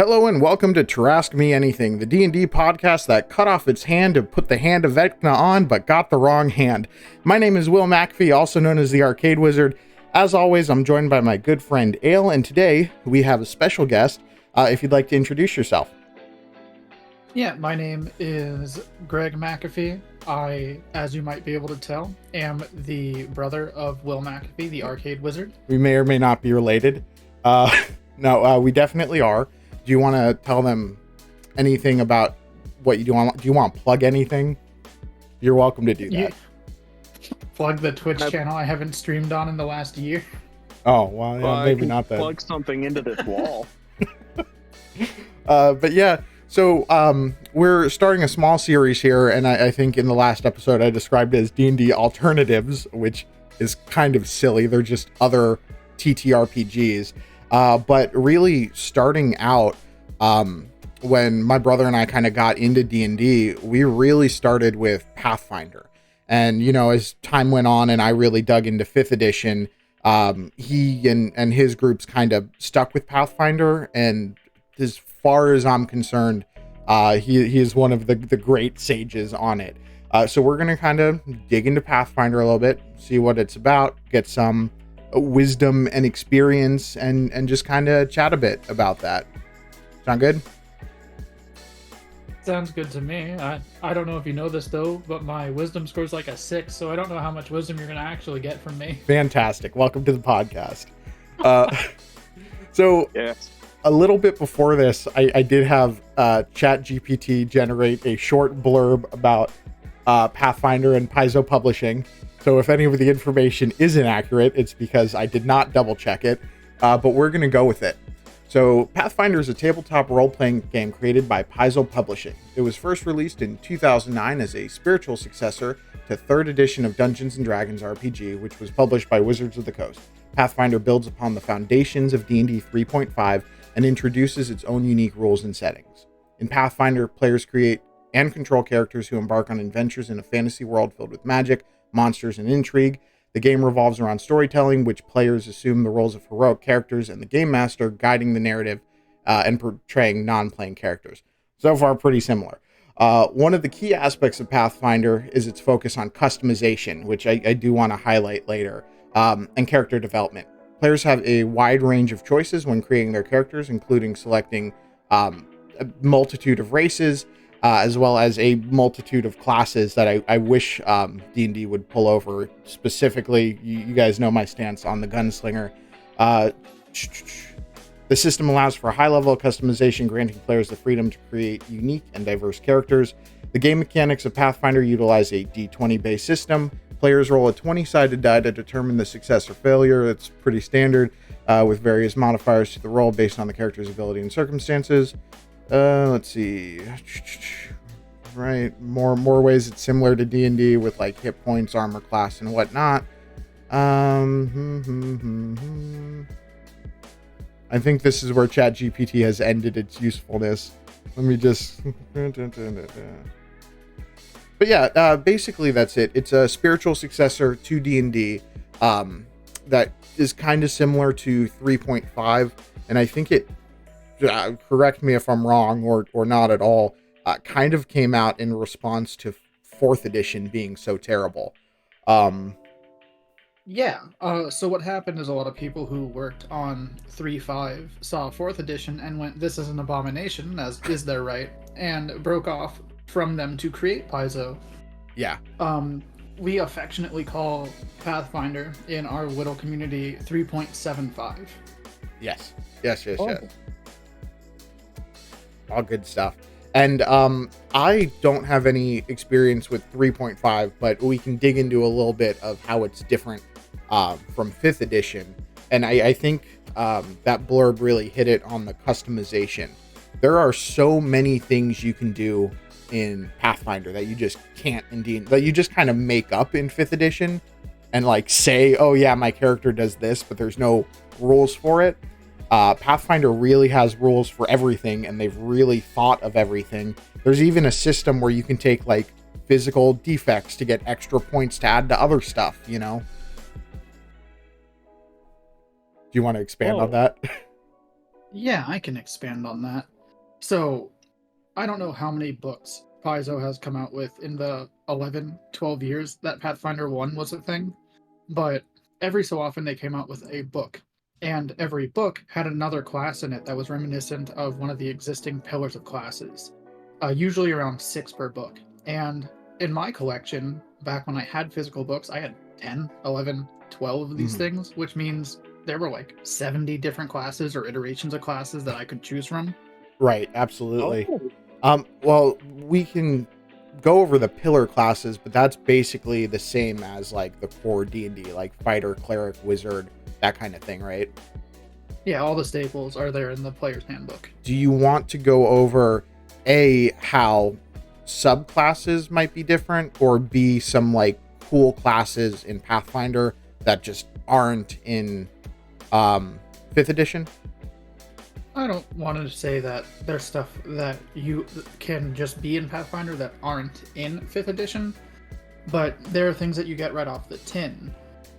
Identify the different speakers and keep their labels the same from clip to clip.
Speaker 1: Hello and welcome to Tarrasque Me Anything, the D&D podcast that cut off its hand to put the hand of Vecna on, but got the wrong hand. My name is Will McAfee, also known as the Arcade Wizard. As always, I'm joined by my good friend Ale, and today we have a special guest. If you'd like to introduce yourself.
Speaker 2: Yeah, my name is Greg McAfee. I, as you might be able to tell, am the brother of Will McAfee, the Arcade Wizard.
Speaker 1: We may or may not be related. No, we definitely are. Do you want to tell them anything about what you do? Do you want to plug anything? You're welcome to do that.
Speaker 2: Plug the Twitch channel I haven't streamed on in the last year.
Speaker 1: Oh, well, yeah, maybe not that.
Speaker 3: Plug something into this wall.
Speaker 1: But yeah, so we're starting a small series here, and I think in the last episode I described it as D&D alternatives, which is kind of silly. They're just other TTRPGs. But really starting out, when my brother and I kind of got into D&D, we really started with Pathfinder. And, you know, as time went on and I really dug into 5th edition, he and his groups kind of stuck with Pathfinder. And as far as I'm concerned, he is one of the great sages on it. So we're going to kind of dig into Pathfinder a little bit, see what it's about, get some wisdom and experience, and just kind of chat a bit about that. Sound good?
Speaker 2: Sounds good to me. I don't know if you know this though, but my wisdom score's like a 6, so I don't know how much wisdom you're gonna actually get from me.
Speaker 1: Fantastic. Welcome to the podcast. So
Speaker 3: yes.
Speaker 1: A little bit before this, I did have ChatGPT generate a short blurb about Pathfinder and Paizo Publishing. So if any of the information is inaccurate, it's because I did not double check it, but we're going to go with it. So Pathfinder is a tabletop role-playing game created by Paizo Publishing. It was first released in 2009 as a spiritual successor to 3rd edition of Dungeons & Dragons RPG, which was published by Wizards of the Coast. Pathfinder builds upon the foundations of D&D 3.5 and introduces its own unique rules and settings. In Pathfinder, players create and control characters who embark on adventures in a fantasy world filled with magic, monsters, and intrigue. The game revolves around storytelling, which players assume the roles of heroic characters, and the game master guiding the narrative and portraying non-playing characters. So far, pretty similar. One of the key aspects of Pathfinder is its focus on customization, which I do want to highlight later, and character development. Players have a wide range of choices when creating their characters, including selecting a multitude of races, as well as a multitude of classes that I wish D&D would pull over. Specifically, you guys know my stance on the gunslinger. The system allows for a high level of customization, granting players the freedom to create unique and diverse characters. The game mechanics of Pathfinder utilize a D20-based system. Players roll a 20-sided die to determine the success or failure. It's pretty standard, with various modifiers to the roll based on the character's ability and circumstances. Let's see. Right, more ways it's similar to D&D with like hit points, armor class, and whatnot. I think this is where ChatGPT has ended its usefulness. Let me just. But yeah, basically that's it. It's a spiritual successor to D&D that is kind of similar to 3.5, and I think it. Correct me if I'm wrong or not at all, kind of came out in response to 4th edition being so terrible.
Speaker 2: Yeah, so what happened is a lot of people who worked on 3.5 saw 4th edition and went, this is an abomination, as is their right, and broke off from them to create Paizo.
Speaker 1: Yeah.
Speaker 2: We affectionately call Pathfinder in our little community 3.75.
Speaker 1: Yes. Yes. All good stuff. And I don't have any experience with 3.5, but we can dig into a little bit of how it's different from 5th edition. And I think that blurb really hit it on the customization. There are so many things you can do in Pathfinder that you just can't in D&D, that you just kind of make up in 5th edition and like say, oh yeah, my character does this, but there's no rules for it. Pathfinder really has rules for everything, and they've really thought of everything. There's even a system where you can take like physical defects to get extra points to add to other stuff, you know? Do you want to expand on that?
Speaker 2: Yeah, I can expand on that. So I don't know how many books Paizo has come out with in the 11, 12 years that Pathfinder 1 was a thing, but every so often they came out with a book. And every book had another class in it that was reminiscent of one of the existing pillars of classes, usually around 6 per book. And in my collection, back when I had physical books, I had 10, 11, 12 of these things, which means there were like 70 different classes or iterations of classes that I could choose from.
Speaker 1: Right, absolutely.
Speaker 3: Oh.
Speaker 1: Well, we can go over the pillar classes, but that's basically the same as like the core D&D, like fighter, cleric, wizard, that kind of thing, right?
Speaker 2: Yeah, all the staples are there in the player's handbook.
Speaker 1: Do you want to go over how subclasses might be different, or B, some like cool classes in Pathfinder that just aren't in 5th edition?
Speaker 2: I don't want to say that there's stuff that you can just be in Pathfinder that aren't in 5th edition, but there are things that you get right off the tin.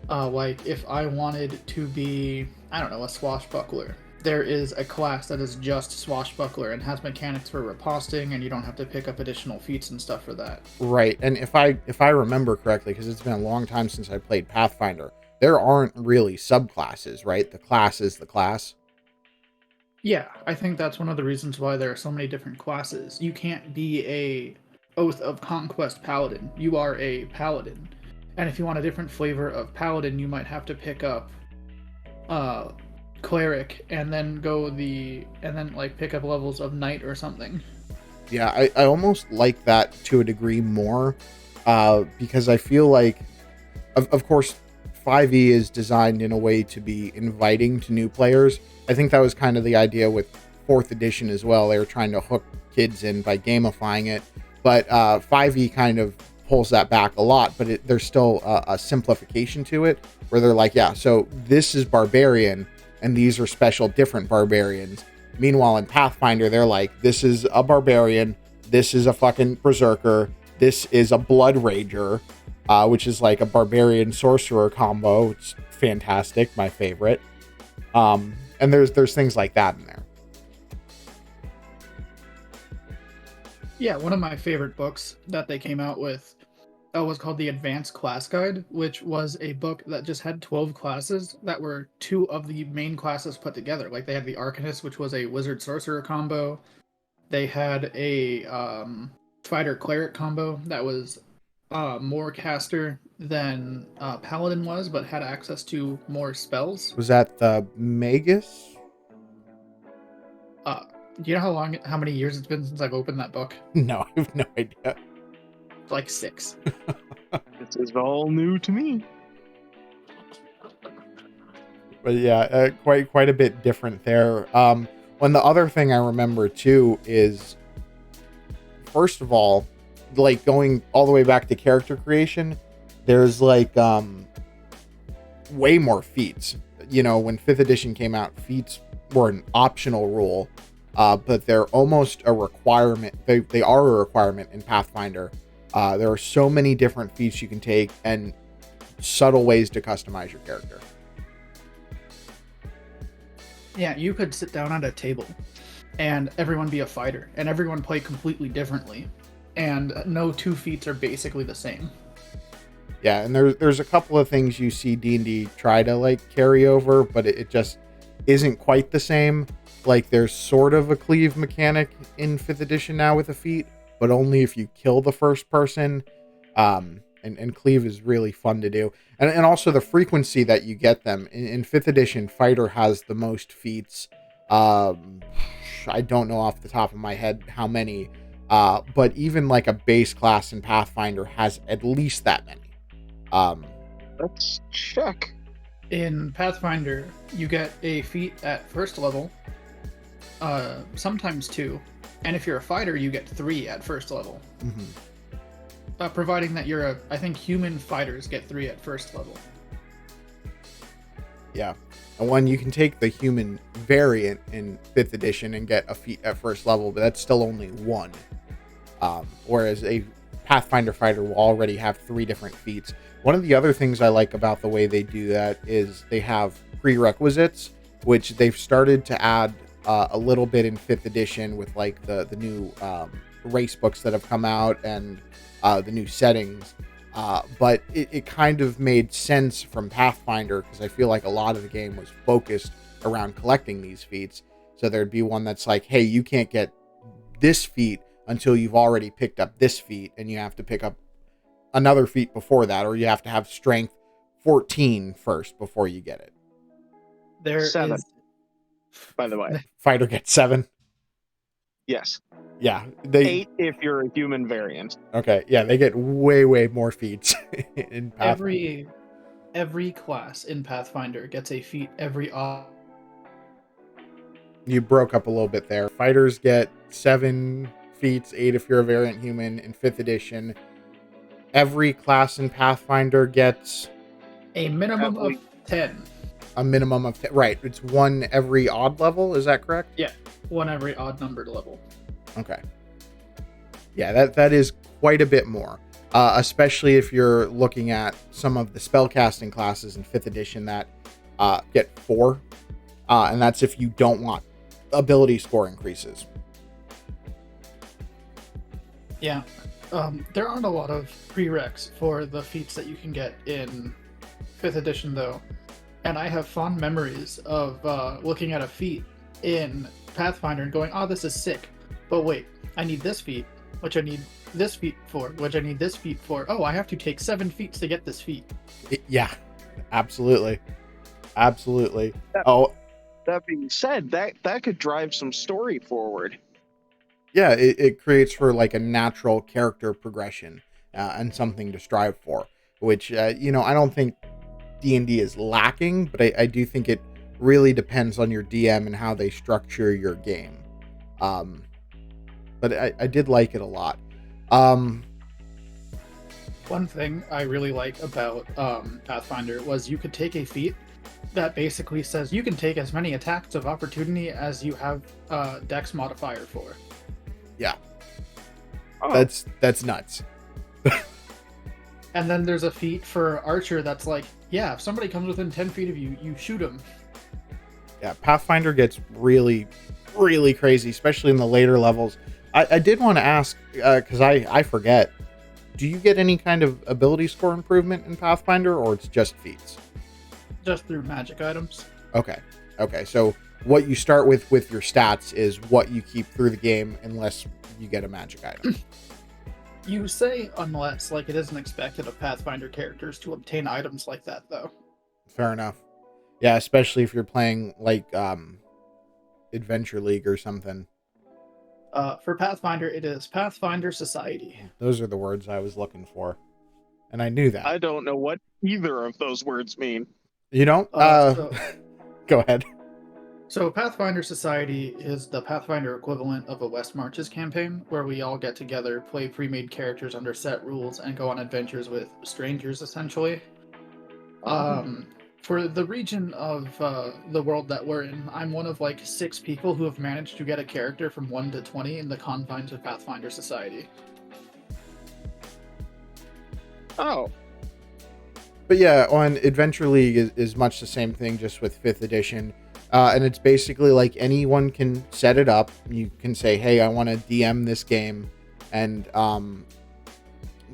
Speaker 2: Like if I wanted to be, I don't know, a swashbuckler, there is a class that is just swashbuckler and has mechanics for riposting, and you don't have to pick up additional feats and stuff for that.
Speaker 1: Right, and if I remember correctly, because it's been a long time since I played Pathfinder, there aren't really subclasses, right? The class is the class.
Speaker 2: Yeah, I think that's one of the reasons why there are so many different classes. You can't be a Oath of Conquest paladin. You are a paladin. And if you want a different flavor of paladin, you might have to pick up cleric and then pick up levels of knight or something.
Speaker 1: Yeah, I almost like that to a degree more, because I feel like, of course, 5e is designed in a way to be inviting to new players. I think that was kind of the idea with 4th edition as well. They were trying to hook kids in by gamifying it, but 5e kind of pulls that back a lot, but there's still a simplification to it where they're like, yeah, so this is barbarian and these are special different barbarians. Meanwhile, in Pathfinder, they're like, this is a barbarian, this is a fucking berserker, this is a blood rager, which is like a barbarian sorcerer combo. It's fantastic, my favorite. And there's things like that in there.
Speaker 2: Yeah, one of my favorite books that they came out with was called the Advanced Class Guide, which was a book that just had 12 classes that were 2 of the main classes put together. Like they had the Arcanist, which was a wizard sorcerer combo. They had a fighter cleric combo that was more caster than paladin was, but had access to more spells.
Speaker 1: Was that the Magus?
Speaker 2: Do you know how many years it's been since I've opened that book?
Speaker 1: No, I have no idea.
Speaker 2: Like 6.
Speaker 3: This is all new to me.
Speaker 1: But yeah, quite a bit different there. When the other thing I remember too is, first of all, like going all the way back to character creation, there's like way more feats. You know, when 5th edition came out, feats were an optional rule, but they're almost a requirement. They are a requirement in Pathfinder. There are so many different feats you can take and subtle ways to customize your character.
Speaker 2: Yeah, you could sit down at a table and everyone be a fighter and everyone play completely differently, and no 2 feats are basically the same.
Speaker 1: Yeah, and there's a couple of things you see D&D try to like carry over, but it just isn't quite the same. Like there's sort of a cleave mechanic in 5th edition now with a feat, but only if you kill the first person. And cleave is really fun to do. And also the frequency that you get them. In 5th edition, fighter has the most feats. I don't know off the top of my head how many, but even like a base class in Pathfinder has at least that many.
Speaker 3: Let's check.
Speaker 2: In Pathfinder, you get a feat at first level, sometimes 2, and if you're a fighter, you get 3 at first level.
Speaker 1: Mm-hmm.
Speaker 2: Providing that you're I think human fighters get 3 at first level.
Speaker 1: Yeah. And one, you can take the human variant in 5th edition and get a feat at first level, but that's still only 1. Whereas a Pathfinder fighter will already have 3 different feats. One of the other things I like about the way they do that is they have prerequisites, which they've started to add a little bit in 5th edition with like the new race books that have come out and the new settings. But it kind of made sense from Pathfinder because I feel like a lot of the game was focused around collecting these feats. So there'd be one that's like, hey, you can't get this feat until you've already picked up this feat, and you have to pick up another feat before that, or you have to have strength 14 first before you get it.
Speaker 2: There
Speaker 3: 7,
Speaker 2: is,
Speaker 3: by the way.
Speaker 1: Fighter gets 7.
Speaker 3: Yes.
Speaker 1: Yeah, they
Speaker 3: 8 if you're a human variant.
Speaker 1: okay. Yeah, they get way more feats in Pathfinder.
Speaker 2: every class in Pathfinder gets a feat every odd.
Speaker 1: You broke up a little bit there. Fighters get 7 feats, 8 if you're a variant human in 5th edition. Every class in Pathfinder gets
Speaker 2: A minimum of 10.
Speaker 1: a minimum of 10. Right, it's 1 every odd level. Is that correct?
Speaker 2: Yeah, 1 every odd numbered level.
Speaker 1: Okay. Yeah, that is quite a bit more. Especially if you're looking at some of the spellcasting classes in 5th edition that get 4. And that's if you don't want ability score increases.
Speaker 2: Yeah. There aren't a lot of prereqs for the feats that you can get in 5th edition, though. And I have fond memories of looking at a feat in Pathfinder and going, oh, this is sick. But wait, I need this feat, which I need this feat for, which I need this feat for. Oh, I have to take 7 feats to get this feat.
Speaker 1: Yeah, absolutely. Absolutely.
Speaker 3: That being said, that could drive some story forward.
Speaker 1: Yeah, it creates for like a natural character progression and something to strive for, which, I don't think D&D is lacking, but I do think it really depends on your DM and how they structure your game. But I did like it a lot.
Speaker 2: One thing I really like about Pathfinder was you could take a feat that basically says you can take as many attacks of opportunity as you have Dex modifier for.
Speaker 1: Yeah.
Speaker 3: Oh.
Speaker 1: That's nuts.
Speaker 2: And then there's a feat for Archer that's like, yeah, if somebody comes within 10 feet of you, you shoot them.
Speaker 1: Yeah, Pathfinder gets really, really crazy, especially in the later levels. I did want to ask, because I forget, do you get any kind of ability score improvement in Pathfinder, or it's just feats?
Speaker 2: Just through magic items.
Speaker 1: Okay, so what you start with your stats is what you keep through the game, unless you get a magic item.
Speaker 2: You say unless, like it isn't expected of Pathfinder characters to obtain items like that, though.
Speaker 1: Fair enough. Yeah, especially if you're playing, like, Adventure League or something.
Speaker 2: For Pathfinder, it is Pathfinder Society.
Speaker 1: Those are the words I was looking for. And I knew that.
Speaker 3: I don't know what either of those words mean.
Speaker 1: You don't?
Speaker 2: So
Speaker 1: Go ahead.
Speaker 2: So Pathfinder Society is the Pathfinder equivalent of a West Marches campaign, where we all get together, play pre-made characters under set rules, and go on adventures with strangers, essentially. For the region of the world that we're in, I'm one of like 6 people who have managed to get a character from 1 to 20 in the confines of Pathfinder Society.
Speaker 3: Oh.
Speaker 1: But yeah, on Adventure League is much the same thing, just with 5th edition. And it's basically like anyone can set it up. You can say, hey, I want to DM this game. And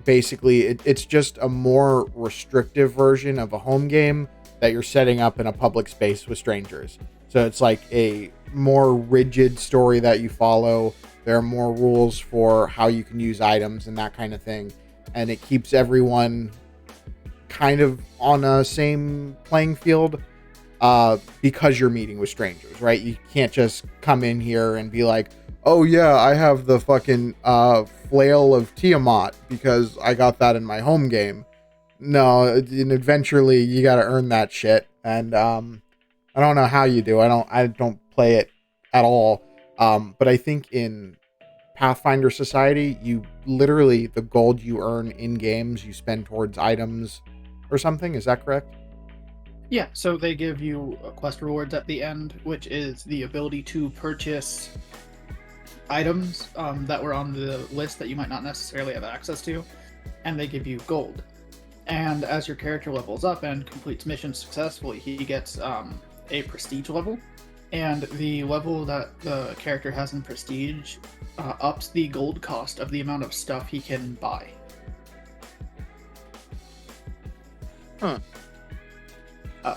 Speaker 1: basically, it's just a more restrictive version of a home game that you're setting up in a public space with strangers. So it's like a more rigid story that you follow. There are more rules for how you can use items and that kind of thing. And it keeps everyone kind of on a same playing field. Because you're meeting with strangers, right? You can't just come in here and be like, oh yeah, I have the fucking flail of Tiamat because I got that in my home game. No, in Adventure League, you gotta earn that shit. And I don't know how you do. I don't play it at all. But I think in Pathfinder Society, you literally, the gold you earn in games, you spend towards items or something. Is that correct?
Speaker 2: Yeah, so they give you quest rewards at the end, which is the ability to purchase items that were on the list that you might not necessarily have access to, and they give you gold. And as your character levels up and completes missions successfully, he gets a prestige level, And the level that the character has in Prestige ups the gold cost of the amount of stuff he can buy.
Speaker 3: Huh.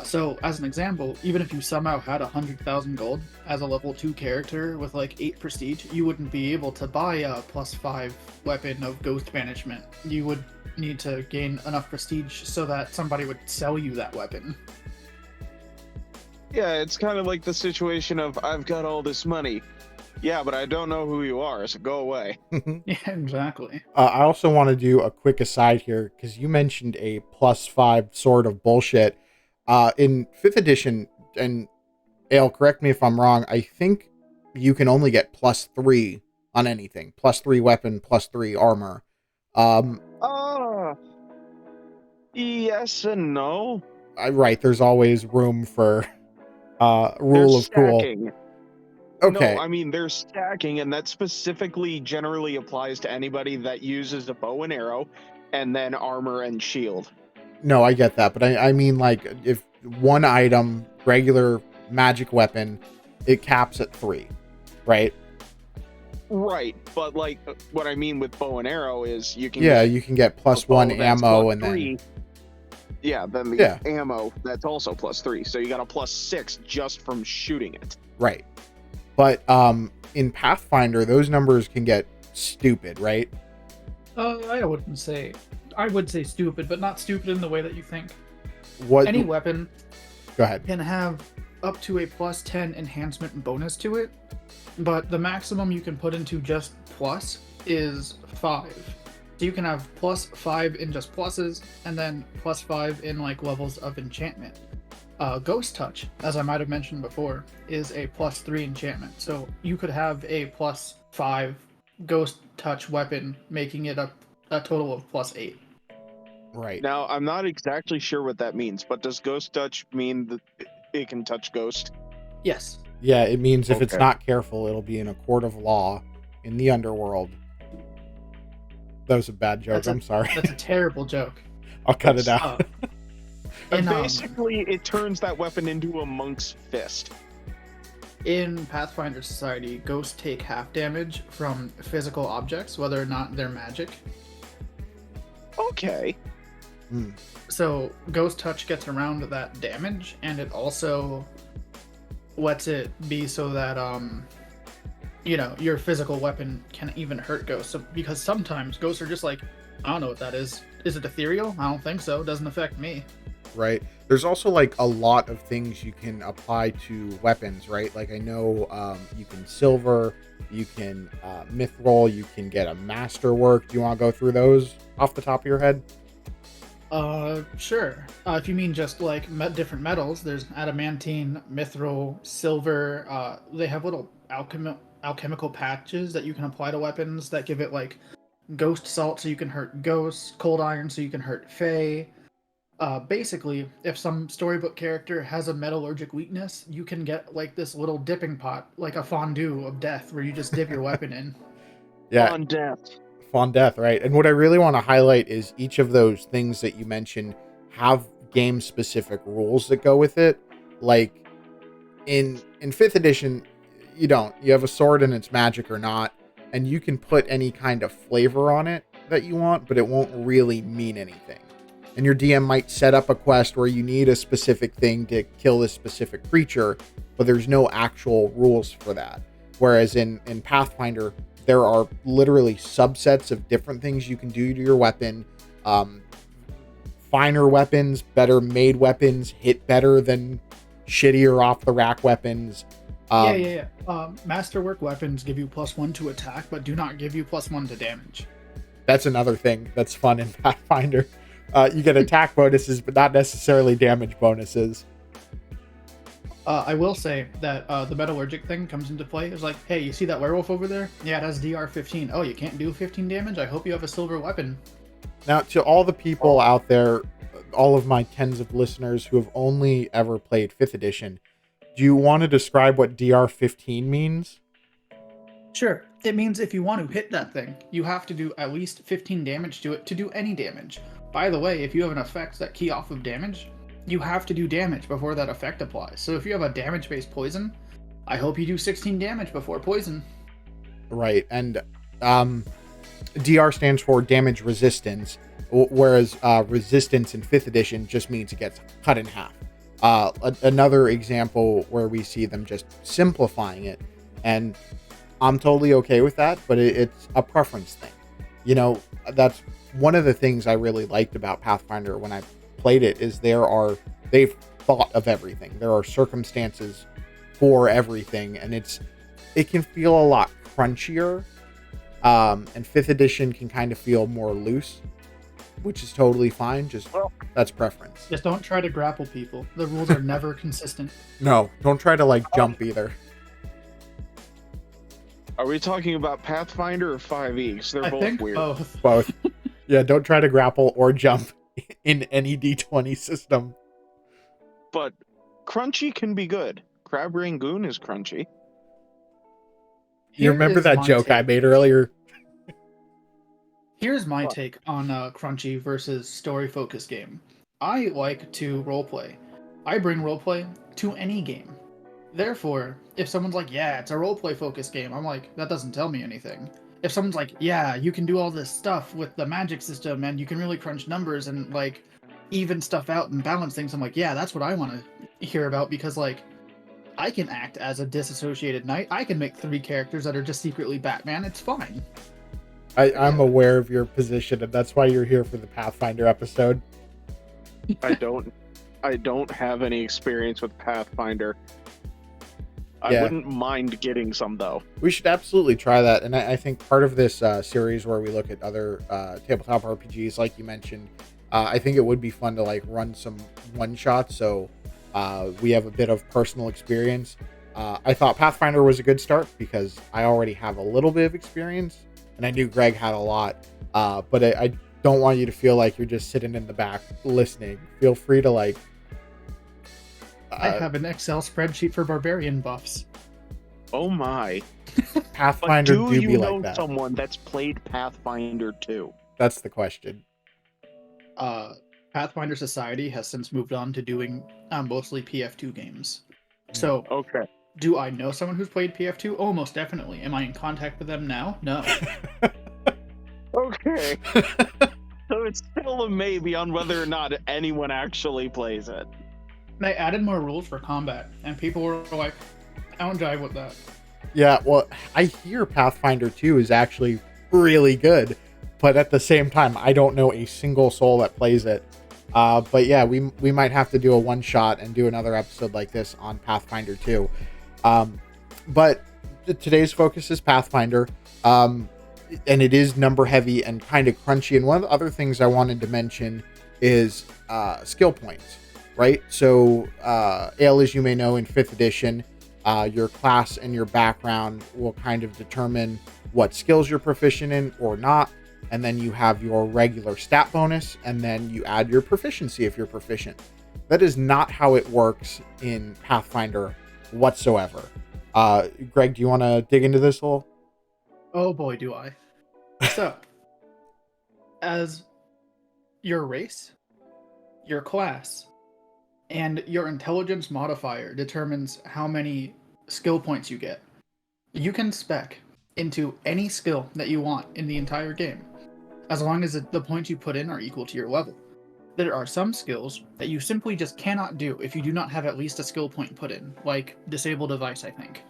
Speaker 2: So, as an example, even if you somehow had 100,000 gold as a level 2 character with like 8 prestige, you wouldn't be able to buy a +5 weapon of ghost banishment. You would need to gain enough prestige so that somebody would sell you that weapon.
Speaker 3: Yeah, it's kind of like the situation of, I've got all this money. Yeah, but I don't know who you are, so go away.
Speaker 2: Yeah, exactly.
Speaker 1: I also want to do a quick aside here, because you mentioned a +5 sort of bullshit. In 5th edition, and Ale, correct me if I'm wrong, I think you can only get +3 on anything. +3 weapon, +3 armor.
Speaker 3: Yes and no.
Speaker 1: Right, there's always room for rule
Speaker 3: There's
Speaker 1: of cool.
Speaker 3: stacking.
Speaker 1: Okay.
Speaker 3: No, I mean, there's stacking, and that specifically generally applies to anybody that uses a bow and arrow, and then armor and shield.
Speaker 1: No, I get that, but I mean, like, if one item, regular magic weapon, it caps at 3, right?
Speaker 3: Right, but like what I mean with bow and arrow is you can
Speaker 1: You can get +1
Speaker 3: bow that's
Speaker 1: ammo and
Speaker 3: +3.
Speaker 1: then
Speaker 3: Then the ammo that's also +3, so you got a +6 just from shooting it.
Speaker 1: right. But in Pathfinder, those numbers can get stupid, right?
Speaker 2: I would say stupid, but not stupid in the way that you think.
Speaker 1: What?
Speaker 2: Any weapon
Speaker 1: Go ahead.
Speaker 2: can have up to a +10 enhancement bonus to it, but the maximum you can put into just plus is 5. So you can have +5 in just pluses, and then +5 in like levels of enchantment. Ghost Touch, as I might have mentioned before, is a +3 enchantment. So you could have a +5 Ghost Touch weapon, making it a total of +8.
Speaker 1: Right.
Speaker 3: Now, I'm not exactly sure what that means, but does Ghost Touch mean that it can touch ghost?
Speaker 2: Yes.
Speaker 1: Yeah, it means if it's
Speaker 3: Okay.
Speaker 1: not careful, it'll be in a court of law in the underworld. That was a bad joke. I'm sorry.
Speaker 2: That's a terrible joke.
Speaker 1: I'll cut it out.
Speaker 3: And
Speaker 2: In,
Speaker 3: basically, it turns that weapon into a monk's fist.
Speaker 2: in Pathfinder Society, ghosts take half damage from physical objects, whether or not they're magic.
Speaker 3: Okay.
Speaker 2: So Ghost Touch gets around that damage, and it also lets it be so that your physical weapon can even hurt ghosts. So, because sometimes ghosts are just like, I don't know what that is. Is it ethereal? I don't think so. It doesn't affect me.
Speaker 1: Right. There's also like a lot of things you can apply to weapons, right? Like I know you can silver, you can mithril, you can get a masterwork. Do you want to go through those off the top of your head?
Speaker 2: Sure. If you mean just like different metals, there's adamantine, mithril, silver. They have little alchemical patches that you can apply to weapons that give it like ghost salt so you can hurt ghosts, cold iron so you can hurt fae. Basically, if some storybook character has a metallurgic weakness, you can get like this little dipping pot, like a fondue of death, where you just dip your weapon in.
Speaker 1: Yeah.
Speaker 3: On death.
Speaker 1: Fond death, right? And what I really want to highlight is each of those things that you mentioned have game specific rules that go with it. Like in 5th edition, you don't. You have a sword and it's magic or not, and you can put any kind of flavor on it that you want, but it won't really mean anything. And your DM might set up a quest where you need a specific thing to kill this specific creature, but there's no actual rules for that. Whereas in Pathfinder, there are literally subsets of different things you can do to your weapon. Finer weapons, better made weapons, hit better than shittier off the rack weapons.
Speaker 2: Yeah. Masterwork weapons give you +1 to attack, but do not give you +1 to damage.
Speaker 1: That's another thing that's fun in Pathfinder. You get attack bonuses, but not necessarily damage bonuses.
Speaker 2: I will say that the metallurgic thing comes into play. It's like, hey, you see that werewolf over there? Yeah, it has DR 15. Oh, you can't do 15 damage? I hope you have a silver weapon.
Speaker 1: Now, to all the people out there, all of my tens of listeners who have only ever played 5th edition, do you want to describe what DR 15 means?
Speaker 2: Sure. It means if you want to hit that thing, you have to do at least 15 damage to it to do any damage. By the way, if you have an effect that key off of damage, you have to do damage before that effect applies. So if you have a damage-based poison, I hope you do 16 damage before poison.
Speaker 1: Right, and DR stands for damage resistance, whereas resistance in 5th edition just means it gets cut in half. Another example where we see them just simplifying it, and I'm totally okay with that, but it's a preference thing. You know, that's one of the things I really liked about Pathfinder when I played it, is they've thought of everything. There are circumstances for everything, and it can feel a lot crunchier. And 5th edition can kind of feel more loose, which is totally fine. That's preference.
Speaker 2: Just don't try to grapple people. The rules are never consistent.
Speaker 1: No, don't try to jump either.
Speaker 3: Are we talking about Pathfinder or 5e? 'Cause they're
Speaker 2: I
Speaker 3: both
Speaker 2: think
Speaker 3: weird.
Speaker 1: Both. Yeah, don't try to grapple or jump in any D20 system.
Speaker 3: But crunchy can be good. Crab Rangoon is crunchy.
Speaker 1: You remember that joke I made earlier?
Speaker 2: Here's my take on crunchy versus story-focused game. I like to roleplay. I bring roleplay to any game. Therefore, if someone's like, yeah, it's a roleplay-focused game, I'm like, that doesn't tell me anything. If someone's like, yeah, you can do all this stuff with the magic system and you can really crunch numbers and even stuff out and balance things, I'm like, yeah, that's what I want to hear about, because I can act as a disassociated knight. I can make 3 characters that are just secretly Batman. It's fine.
Speaker 1: I'm aware of your position, and that's why you're here for the Pathfinder episode.
Speaker 3: I don't have any experience with Pathfinder.
Speaker 1: Yeah.
Speaker 3: I wouldn't mind getting some, though.
Speaker 1: We should absolutely try that, and I think part of this series where we look at other tabletop RPGs, like you mentioned, I think it would be fun to run some one-shots, so we have a bit of personal experience. I thought Pathfinder was a good start because I already have a little bit of experience, and I knew Greg had a lot, but I don't want you to feel like you're just sitting in the back listening. Feel free to
Speaker 2: I have an Excel spreadsheet for barbarian buffs.
Speaker 3: Oh my.
Speaker 1: Pathfinder
Speaker 3: But do
Speaker 1: be
Speaker 3: you
Speaker 1: like
Speaker 3: know
Speaker 1: that.
Speaker 3: someone that's played Pathfinder 2?
Speaker 1: That's the question.
Speaker 2: Pathfinder Society has since moved on to doing mostly PF2 games. So,
Speaker 3: Okay.
Speaker 2: do I know someone who's played PF2? Oh, most definitely. Am I in contact with them now? No.
Speaker 3: Okay. So it's still a maybe on whether or not anyone actually plays it.
Speaker 2: They added more rules for combat, and people were like, I don't jive with that.
Speaker 1: Yeah, well, I hear Pathfinder 2 is actually really good, but at the same time, I don't know a single soul that plays it. But yeah, we might have to do a one-shot and do another episode like this on Pathfinder 2. But today's focus is Pathfinder, and it is number-heavy and kind of crunchy. And one of the other things I wanted to mention is skill points, right? So, Ale, as you may know, in 5th edition, your class and your background will kind of determine what skills you're proficient in or not. And then you have your regular stat bonus, and then you add your proficiency if you're proficient. That is not how it works in Pathfinder whatsoever. Greg, do you want to dig into this a little?
Speaker 2: Oh boy, do I. So, as your race, your class, and your intelligence modifier determines how many skill points you get. You can spec into any skill that you want in the entire game, as long as the points you put in are equal to your level. There are some skills that you simply just cannot do if you do not have at least a skill point put in, like Disable Device, I think.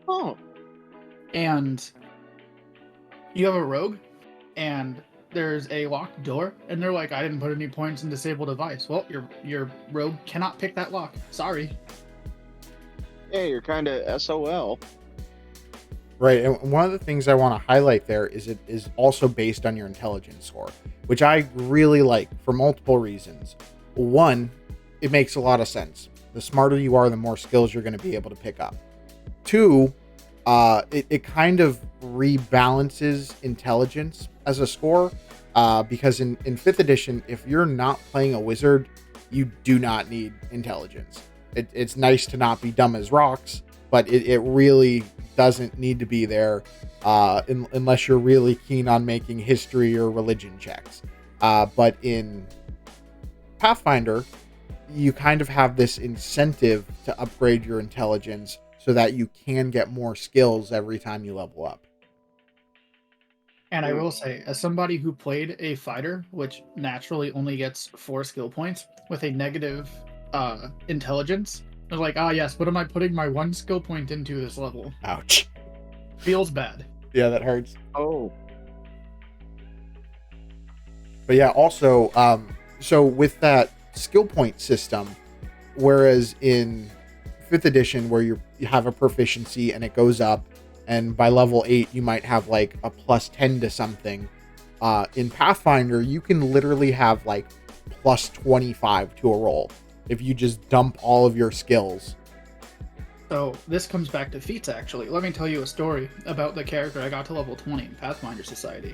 Speaker 3: Oh.
Speaker 2: And you have a rogue, and there's a locked door, and they're like, I didn't put any points in Disable Device. Well, your rogue cannot pick that lock. Sorry.
Speaker 3: Yeah, you're kind of SOL.
Speaker 1: Right, and one of the things I want to highlight there is it is also based on your intelligence score, which I really like for multiple reasons. One, it makes a lot of sense. The smarter you are, the more skills you're going to be able to pick up. Two, it kind of rebalances intelligence as a score, because in 5th edition, if you're not playing a wizard, you do not need intelligence. It's nice to not be dumb as rocks, but it really doesn't need to be there unless you're really keen on making history or religion checks. But in Pathfinder, you kind of have this incentive to upgrade your intelligence so that you can get more skills every time you level up.
Speaker 2: And I will say, as somebody who played a fighter, which naturally only gets 4 skill points with a negative intelligence, I was like, yes, what am I putting my 1 skill point into this level?
Speaker 1: Ouch.
Speaker 2: Feels bad.
Speaker 1: Yeah, that hurts.
Speaker 3: Oh.
Speaker 1: But yeah, also, so with that skill point system, whereas in 5th edition where you have a proficiency and it goes up, and by level 8 you might have like a plus 10 to something, in Pathfinder you can literally have like plus 25 to a roll if you just dump all of your skills.
Speaker 2: So this comes back to feats, actually. Let me tell you a story about the character I got to level 20 in Pathfinder Society.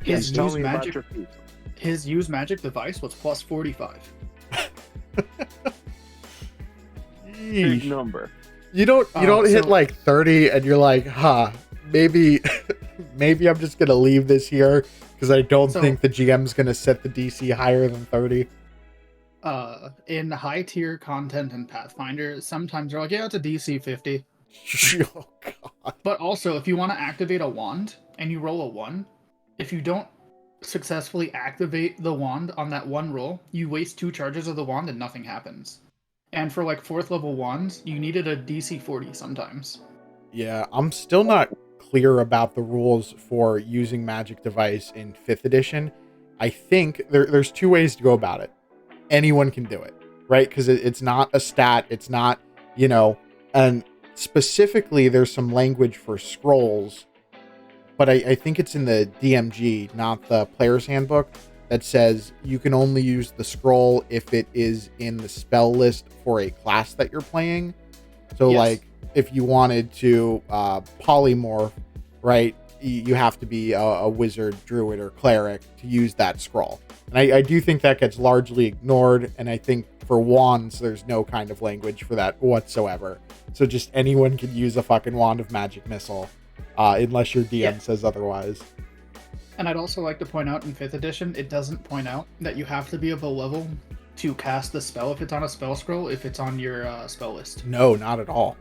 Speaker 3: Yes, tell me about your feats.
Speaker 2: His use magic device was plus 45.
Speaker 3: Big number.
Speaker 1: You don't hit like 30 and you're like, maybe I'm just gonna leave this here because I don't think the GM's gonna set the DC higher than 30.
Speaker 2: In high tier content in Pathfinder, sometimes they're like, yeah, it's a DC 50.
Speaker 1: Oh, God.
Speaker 2: But also, if you want to activate a wand and you roll a 1, if you don't successfully activate the wand on that 1 roll, you waste 2 charges of the wand and nothing happens. And for like 4th level wands, you needed a DC 40 sometimes.
Speaker 1: Yeah, I'm still not clear about the rules for using magic device in 5th edition. I think there's 2 ways to go about it. Anyone can do it, right? Because it's not a stat. It's not, and specifically there's some language for scrolls, but I think it's in the DMG, not the player's handbook, that says you can only use the scroll if it is in the spell list for a class that you're playing. So
Speaker 2: Yes.
Speaker 1: like if you wanted to polymorph, right, you have to be a wizard, druid, or cleric to use that scroll. And I do think that gets largely ignored, and I think for wands there's no kind of language for that whatsoever. So just anyone can use a fucking wand of magic missile, unless your DM says otherwise.
Speaker 2: And I'd also like to point out in 5th edition, it doesn't point out that you have to be of a level to cast the spell if it's on a spell scroll, if it's on your spell list.
Speaker 1: No, not at all.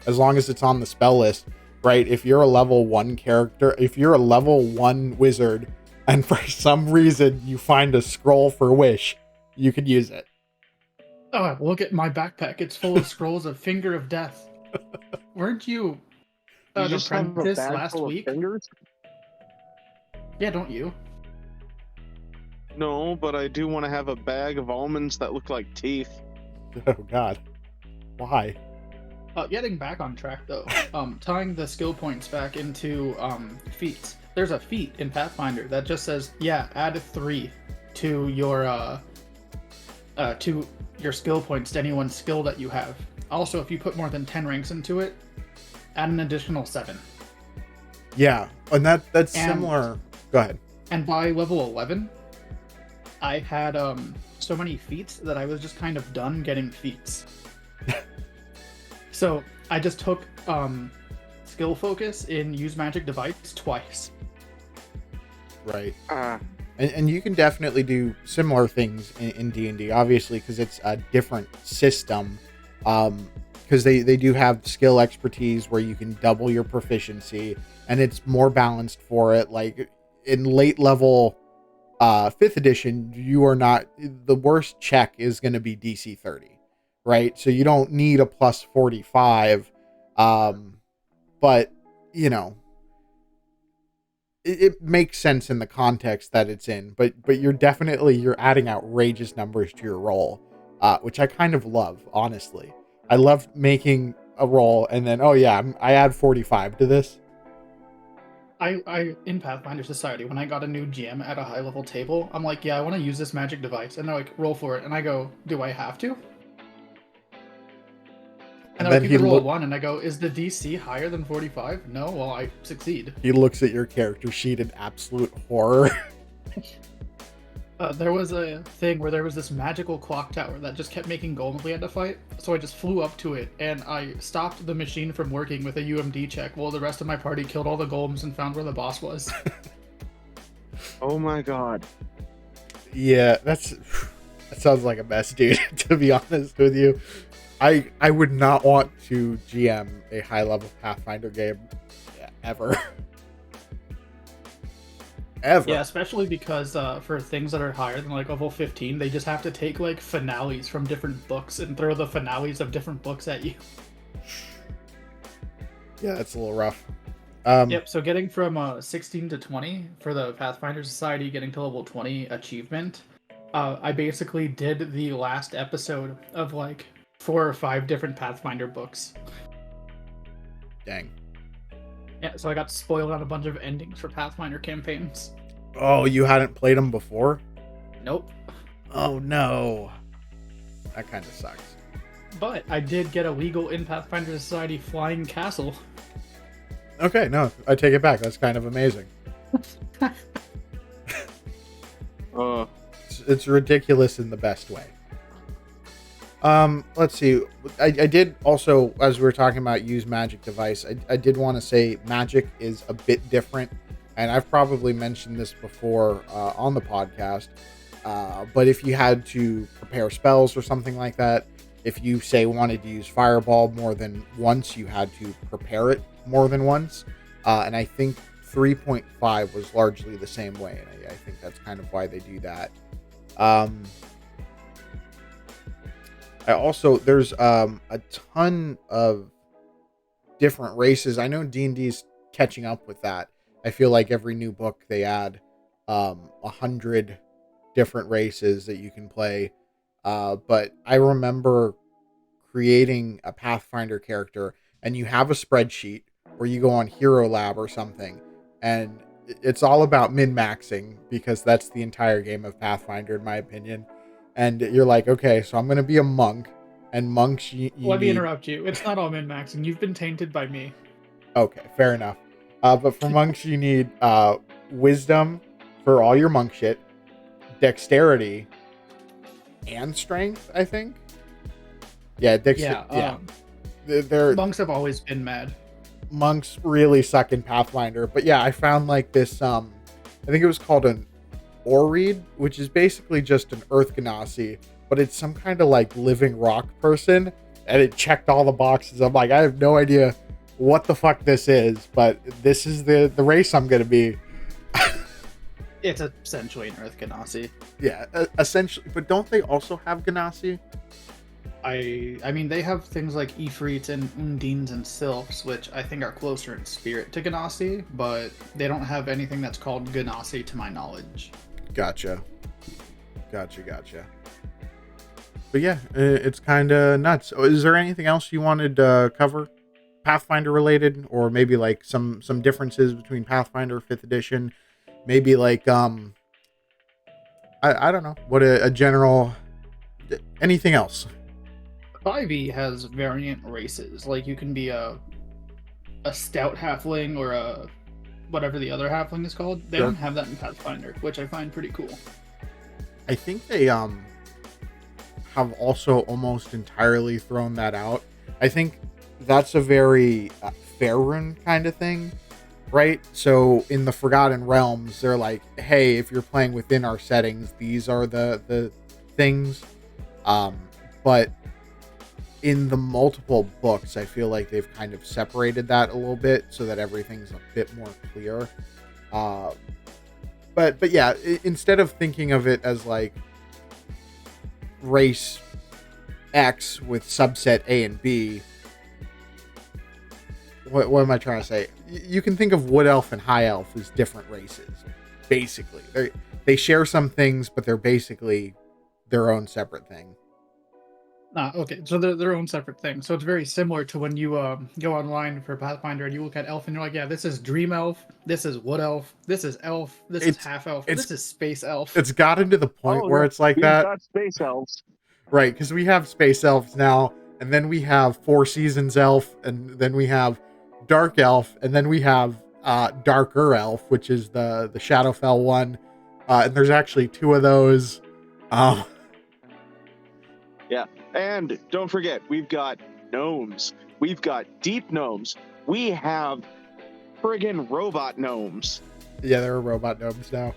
Speaker 1: As long as it's on the spell list, right? If you're a level 1 character, if you're a level 1 wizard, and for some reason you find a scroll for wish, you can use it.
Speaker 2: Oh, look at my backpack. It's full of scrolls of Finger of Death. Weren't you
Speaker 3: You
Speaker 2: the
Speaker 3: just have a
Speaker 2: apprentice
Speaker 3: bag
Speaker 2: last
Speaker 3: full of
Speaker 2: week?
Speaker 3: fingers?
Speaker 2: Yeah, don't you?
Speaker 3: No, but I do want to have a bag of almonds that look like teeth.
Speaker 1: Oh God, why?
Speaker 2: Getting back on track though, tying the skill points back into feats. There's a feat in Pathfinder that just says, add 3 to your skill points to any one skill that you have. Also, if you put more than 10 ranks into it, add an additional 7.
Speaker 1: Yeah, and that's similar. Go ahead.
Speaker 2: And by level 11, I had so many feats that I was just kind of done getting feats. So I just took skill focus in use magic device twice.
Speaker 1: Right. And you can definitely do similar things in D&D, obviously, because it's a different system. Because they do have skill expertise where you can double your proficiency, and it's more balanced for it. Like in late level 5th edition, you are not, the worst check is going to be DC 30, right? So you don't need a plus 45, but it makes sense in the context that it's in, but you're adding outrageous numbers to your roll, which I kind of love, honestly. I love making a roll and then I add 45 to this.
Speaker 2: I in Pathfinder Society, when I got a new GM at a high level table, I'm like, I want to use this magic device, and they're like, roll for it, and I go, do I have to? And they're like, you can roll a 1, and I go, is the DC higher than 45? No, well, I succeed.
Speaker 1: He looks at your character sheet in absolute horror.
Speaker 2: There was a thing where there was this magical clock tower that just kept making golems we had to fight, so I just flew up to it, and I stopped the machine from working with a UMD check while the rest of my party killed all the golems and found where the boss was.
Speaker 3: Oh my God.
Speaker 1: Yeah, That sounds like a mess, dude, to be honest with you. I would not want to GM a high-level Pathfinder game ever. Ever.
Speaker 2: Yeah, especially because for things that are higher than like level 15, they just have to take like finales from different books and throw the finales of different books at you.
Speaker 1: Yeah, that's a little rough.
Speaker 2: Yep, so getting from 16 to 20 for the Pathfinder Society, getting to level 20 achievement, I basically did the last episode of like 4 or 5 different Pathfinder books.
Speaker 1: Dang.
Speaker 2: Yeah, so I got spoiled on a bunch of endings for Pathfinder campaigns.
Speaker 1: Oh, you hadn't played them before?
Speaker 2: Nope.
Speaker 1: Oh, no. That kind of sucks.
Speaker 2: But I did get a legal in Pathfinder Society flying castle.
Speaker 1: Okay, no, I take it back. That's kind of amazing. It's ridiculous in the best way. Let's see. I did also, as we were talking about use magic device, I did want to say magic is a bit different, and I've probably mentioned this before on the podcast, but if you had to prepare spells or something like that, if you say wanted to use fireball more than once, you had to prepare it more than once, and I think 3.5 was largely the same way, and I think that's kind of why they do that. I also, there's a ton of different races. I know D&D's catching up with that. I feel like every new book they add 100 different races that you can play. But I remember creating a Pathfinder character, and you have a spreadsheet where you go on Hero Lab or something, and it's all about min-maxing, because that's the entire game of Pathfinder, in my opinion. And you're like, okay, so I'm going to be a monk, and monks,
Speaker 2: Let me interrupt you. It's not all min-maxing. You've been tainted by me.
Speaker 1: Okay, fair enough. But for monks, you need wisdom for all your monk shit, dexterity, and strength, I think. Yeah, dexterity. They're
Speaker 2: monks have always been mad.
Speaker 1: Monks really suck in Pathfinder. But yeah, I found like this, I think it was called an Oread, which is basically just an Earth Ganassi, but it's some kind of like living rock person, and it checked all the boxes. I'm like, I have no idea what the fuck this is, but this is the race I'm gonna be.
Speaker 2: It's essentially an Earth Ganassi.
Speaker 1: Yeah, essentially. But don't they also have Ganassi?
Speaker 2: I mean, they have things like Ifrits and Undines and Sylphs, which I think are closer in spirit to Ganassi, but they don't have anything that's called Ganassi to my knowledge.
Speaker 1: Gotcha. But yeah, it's kind of nuts. Is there anything else you wanted to cover, Pathfinder related, or maybe like some differences between Pathfinder 5th edition? Maybe like I don't know, what a general, anything else?
Speaker 2: 5e has variant races. Like you can be a stout halfling or a whatever the other halfling is called. They don't have that in Pathfinder, which I find pretty cool.
Speaker 1: I think they have also almost entirely thrown that out. I think that's a very Faerun kind of thing, right? So in the Forgotten Realms, they're like, hey, if you're playing within our settings, these are the things. But in the multiple books, I feel like they've kind of separated that a little bit so that everything's a bit more clear. But yeah, instead of thinking of it as like race X with subset A and B, what am I trying to say? You can think of Wood Elf and High Elf as different races. Basically, they share some things, but they're basically their own separate thing.
Speaker 2: Okay, so they're their own separate thing. So it's very similar to when you go online for Pathfinder and you look at Elf and you're like, yeah, this is Dream Elf, this is Wood Elf, this is Elf, this is Half Elf, this is Space Elf.
Speaker 1: It's gotten to the point where it's like that.
Speaker 3: Got Space Elves.
Speaker 1: Right, because we have Space Elves now, and then we have Four Seasons Elf, and then we have Dark Elf, and then we have Darker Elf, which is the Shadowfell one. And there's actually 2 of those.
Speaker 3: Yeah. And don't forget, we've got gnomes. We've got deep gnomes. We have friggin' robot gnomes.
Speaker 1: Yeah, there are robot gnomes now.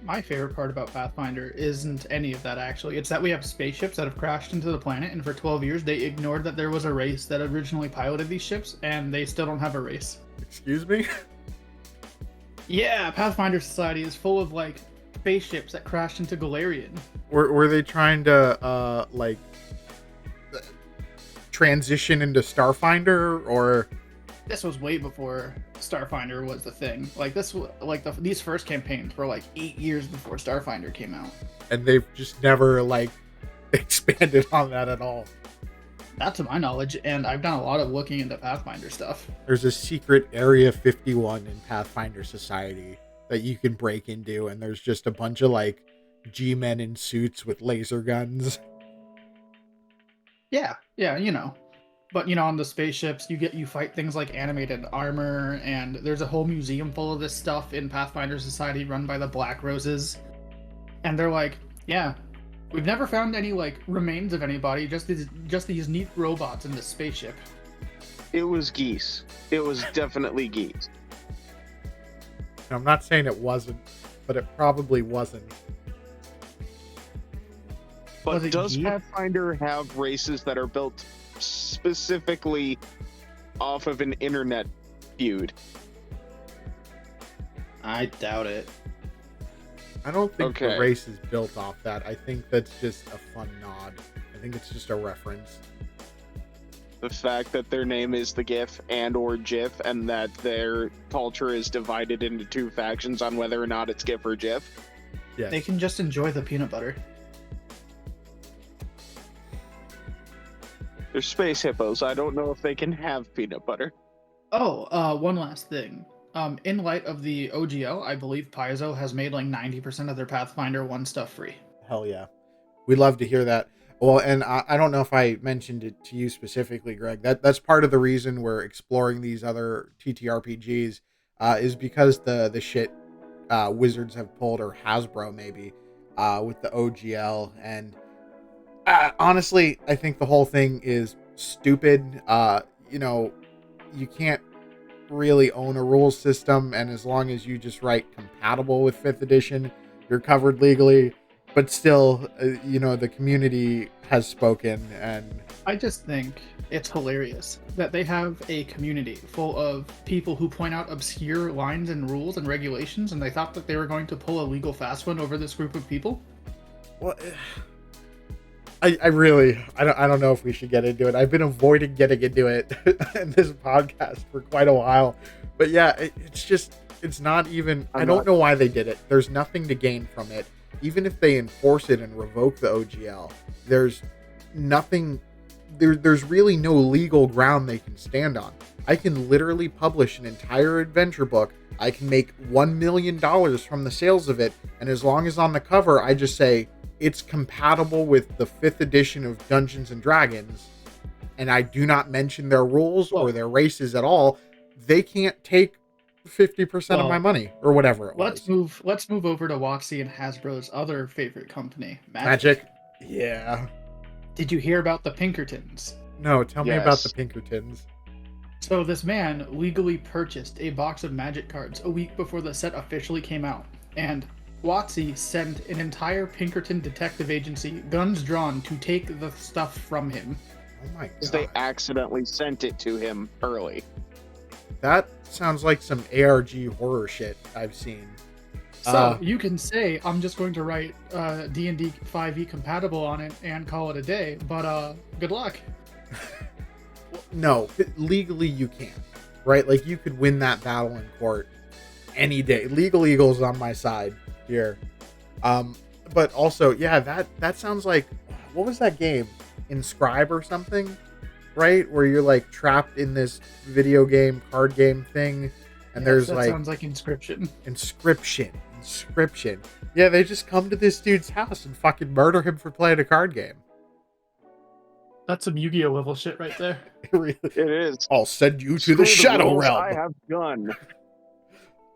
Speaker 2: My favorite part about Pathfinder isn't any of that, actually. It's that we have spaceships that have crashed into the planet, and for 12 years they ignored that there was a race that originally piloted these ships, and they still don't have a race.
Speaker 1: Excuse me?
Speaker 2: Yeah, Pathfinder Society is full of, like, spaceships that crashed into Galarian.
Speaker 1: Were they trying to, like, transition into Starfinder, or...
Speaker 2: This was way before Starfinder was the thing. Like, these first campaigns were, like, 8 years before Starfinder came out.
Speaker 1: And they've just never, like, expanded on that at all.
Speaker 2: Not to my knowledge, and I've done a lot of looking into Pathfinder stuff.
Speaker 1: There's a secret Area 51 in Pathfinder Society that you can break into, and there's just a bunch of, like, G-men in suits with laser guns.
Speaker 2: Yeah, you know. But, you know, on the spaceships, you fight things like animated armor, and there's a whole museum full of this stuff in Pathfinder Society run by the Black Roses. And they're like, yeah, we've never found any, like, remains of anybody, just these neat robots in this spaceship.
Speaker 3: It was geese. It was definitely geese.
Speaker 1: I'm not saying it wasn't, but it probably wasn't.
Speaker 3: But does Pathfinder have races that are built specifically off of an internet feud?
Speaker 2: I doubt it.
Speaker 1: I don't think the race is built off that. I think that's just a fun nod. I think it's just a reference.
Speaker 3: The fact that their name is the GIF and or GIF, and that their culture is divided into two factions on whether or not it's GIF or GIF.
Speaker 1: Yes.
Speaker 2: They can just enjoy the peanut butter.
Speaker 3: They're space hippos. I don't know if they can have peanut butter.
Speaker 2: Oh, one last thing. In light of the OGL, I believe Paizo has made like 90% of their Pathfinder 1 stuff free.
Speaker 1: Hell yeah. We'd love to hear that. Well, and I don't know if I mentioned it to you specifically, Greg. That's part of the reason we're exploring these other TTRPGs is because the shit Wizards have pulled, or Hasbro maybe, with the OGL. And honestly, I think the whole thing is stupid. You know, you can't really own a rules system, and as long as you just write compatible with 5th edition, you're covered legally. But still, you know, the community has spoken, and
Speaker 2: I just think it's hilarious that they have a community full of people who point out obscure lines and rules and regulations, and they thought that they were going to pull a legal fast one over this group of people.
Speaker 1: Well, I don't know if we should get into it. I've been avoiding getting into it in this podcast for quite a while. But yeah, it's not even, I don't know why they did it. There's nothing to gain from it. Even if they enforce it and revoke the OGL, there's nothing, there's really no legal ground they can stand on. I can literally publish an entire adventure book. I can make $1 million from the sales of it. And as long as on the cover, I just say, it's compatible with the 5th edition of Dungeons and Dragons, and I do not mention their rules or their races at all, they can't take 50% of my money, or whatever it was.
Speaker 2: Let's move over to WotC and Hasbro's other favorite company,
Speaker 1: Magic. Yeah.
Speaker 2: Did you hear about the Pinkertons?
Speaker 1: No, tell me about the Pinkertons.
Speaker 2: So this man legally purchased a box of Magic cards a week before the set officially came out, and WotC sent an entire Pinkerton detective agency, guns drawn, to take the stuff from him.
Speaker 1: Oh my god.
Speaker 3: Because they accidentally sent it to him early.
Speaker 1: That sounds like some ARG horror shit I've seen.
Speaker 2: So you can say, I'm just going to write D&D 5e compatible on it and call it a day, but good luck.
Speaker 1: No, legally you can't, right? Like, you could win that battle in court any day. Legal Eagle's on my side here. But also, yeah, that sounds like, what was that game? Inscribe or something, right? Where you're like trapped in this video game, card game thing, and there's
Speaker 2: that
Speaker 1: like,
Speaker 2: sounds like Inscription.
Speaker 1: Yeah, they just come to this dude's house and fucking murder him for playing a card game.
Speaker 2: That's some Yu-Gi-Oh level shit right there.
Speaker 3: It is.
Speaker 1: I'll send you to the Shadow Realm.
Speaker 3: I have done.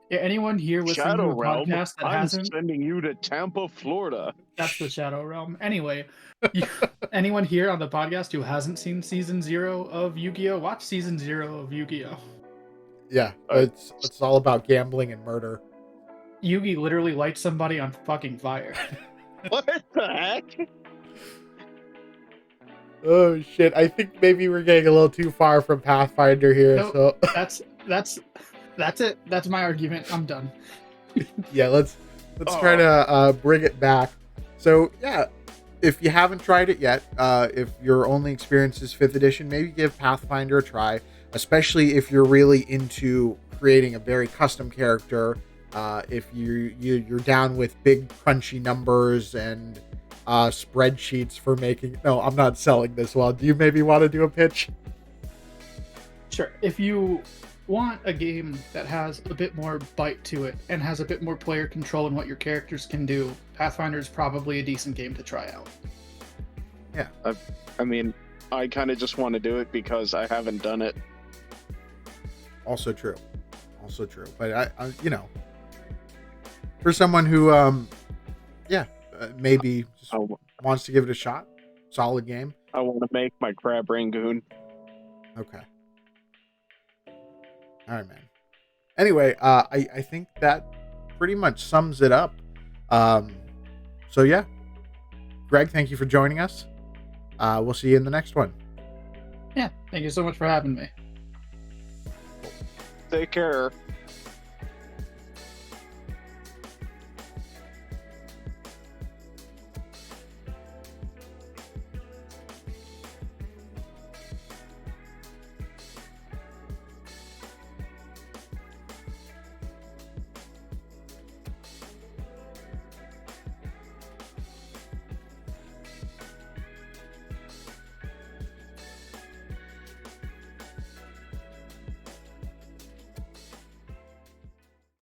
Speaker 2: Yeah, anyone here listening
Speaker 3: Shadow
Speaker 2: to a
Speaker 3: Realm.
Speaker 2: podcast that
Speaker 3: I'm
Speaker 2: hasn't...
Speaker 3: sending you to Tampa, Florida.
Speaker 2: That's the Shadow Realm. Anyway, anyone here on the podcast who hasn't seen Season 0 of Yu-Gi-Oh, watch Season 0 of Yu-Gi-Oh.
Speaker 1: Yeah, it's all about gambling and murder.
Speaker 2: Yugi literally lights somebody on fucking fire.
Speaker 3: What the heck?
Speaker 1: Oh shit! I think maybe we're getting a little too far from Pathfinder here.
Speaker 2: Nope.
Speaker 1: So
Speaker 2: That's it. That's my argument. I'm done.
Speaker 1: yeah, let's try to bring it back. So yeah, if you haven't tried it yet, if your only experience is 5th edition, maybe give Pathfinder a try, especially if you're really into creating a very custom character. If you're down with big crunchy numbers and spreadsheets for making. No, I'm not selling this well. Do you maybe want to do a pitch?
Speaker 2: Sure. If you want a game that has a bit more bite to it and has a bit more player control in what your characters can do, Pathfinder is probably a decent game to try out.
Speaker 1: Yeah.
Speaker 3: I mean, I kind of just want to do it because I haven't done it.
Speaker 1: Also true. But I for someone who, maybe just wants to give it a shot, solid game.
Speaker 3: I want to make my crab rangoon.
Speaker 1: Okay. All right, man. Anyway, I think that pretty much sums it up. So yeah, Greg, thank you for joining us. We'll see you in the next one.
Speaker 2: Yeah, thank you so much for having me.
Speaker 3: Take care.